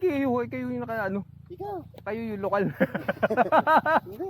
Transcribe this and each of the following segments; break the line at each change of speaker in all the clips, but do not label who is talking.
kayo yung naka ano.
Ikaw.
Kayo yung lokal.
Hindi.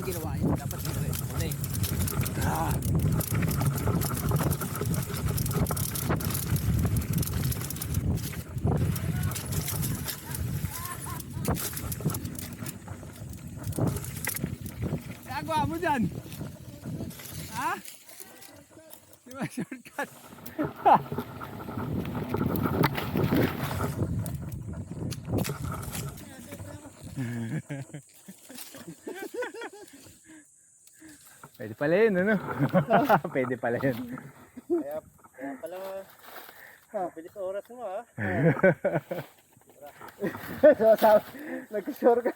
Ginawa yun, dapat diretso ko na eh. Gagawa mo dyan? Ha? Di ba shortcut? Pwede pala yun, ano? Pwede pala yun.
Kaya pala, bilis oras mo ha. Nag-shore ka.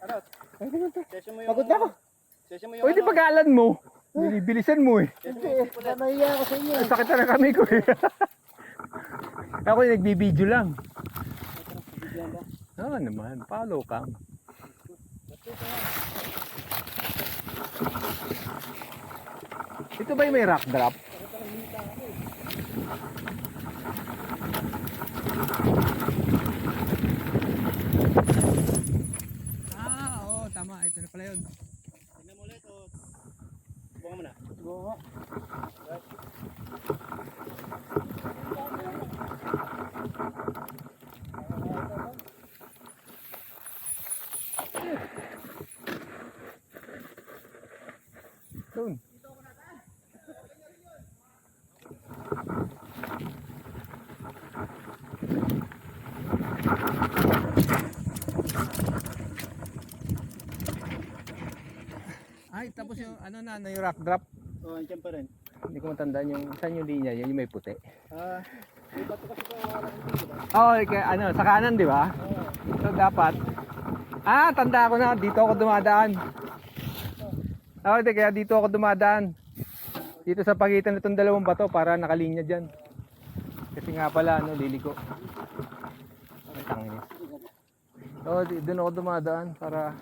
Ano? Session mo yung... Pagod na ako. Session mo yung...
Pwede pag-aalan mo. Bilisan mo eh.
Hindi, nahiya ako sa inyo.
Sakit na kami ko eh. Ako yung nagbibideo lang. Oo naman, follow cam. Ito ba yung may rock drop? Oo, tama. Ito na pala yun.
Tignan mo ulit o... Subukan mo na. Subukan mo.
Doon. Ay, tapos yung ano na, yung rock drop.
Oo, andyan pa rin.
Hindi ko matandaan yung saan yung linya, yun yung may puti.
May bato kasi pa wala hindi, diba?
Oo, ano, sa kanan, di ba? So dapat. Tanda ko na, dito ako dumadaan. Kaya dito ako dumadaan. Dito sa pagitan nitong dalawang bato para nakalinya diyan. Kasi nga pala ano, liliko. Ay, tangin. Doon ako dumadaan para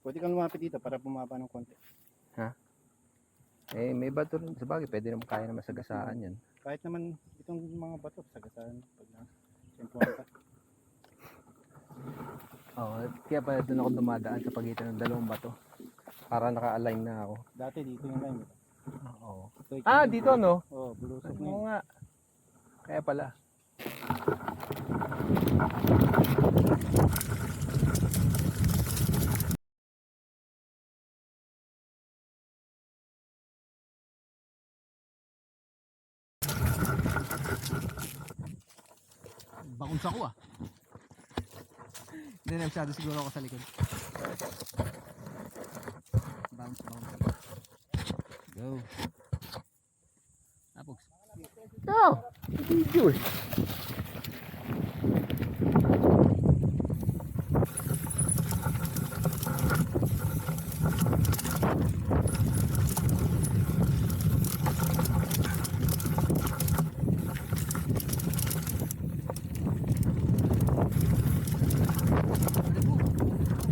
Pwede kang lumapit dito para bumaba ng konti.
may bato rin. Sabagay, pwede naman kaya naman sagasaan yan.
Kahit naman itong mga bato, sagasaan pag na-sempuan ka.
Kaya pala doon ako dumadaan sa pagitan ng dalawang bato. Para naka-align na ako.
Dati dito yung line.
Oo.
Ito,
Dito no?
Oo, bulusok na
Oo
yun.
nga. Kaya pala. Bakong sako
Hindi na masyado siguro ako sa likod. Bounce, bounce. Go. Apogs.
Oh, video eh.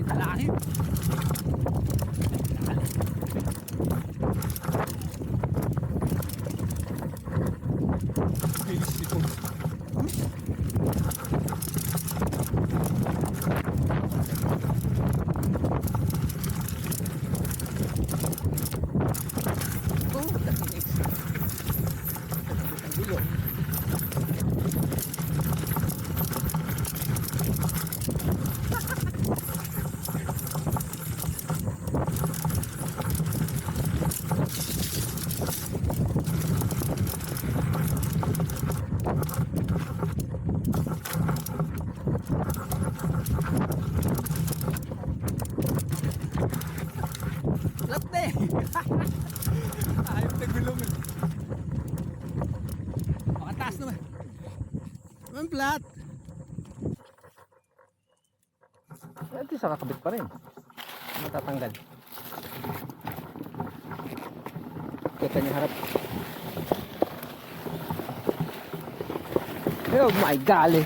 Italangin. Bilis ito. Oh, takinis. Ang gulo. Latte! Ayop na gulong eh. Makataas naman. Naman flat.
At least nakakabit pa rin. Matatanggal. Kita niya harap. Oh my golly.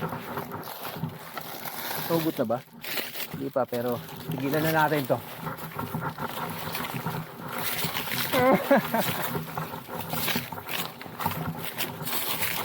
Tugot na ba? Hindi pa, pero tigilan na natin to.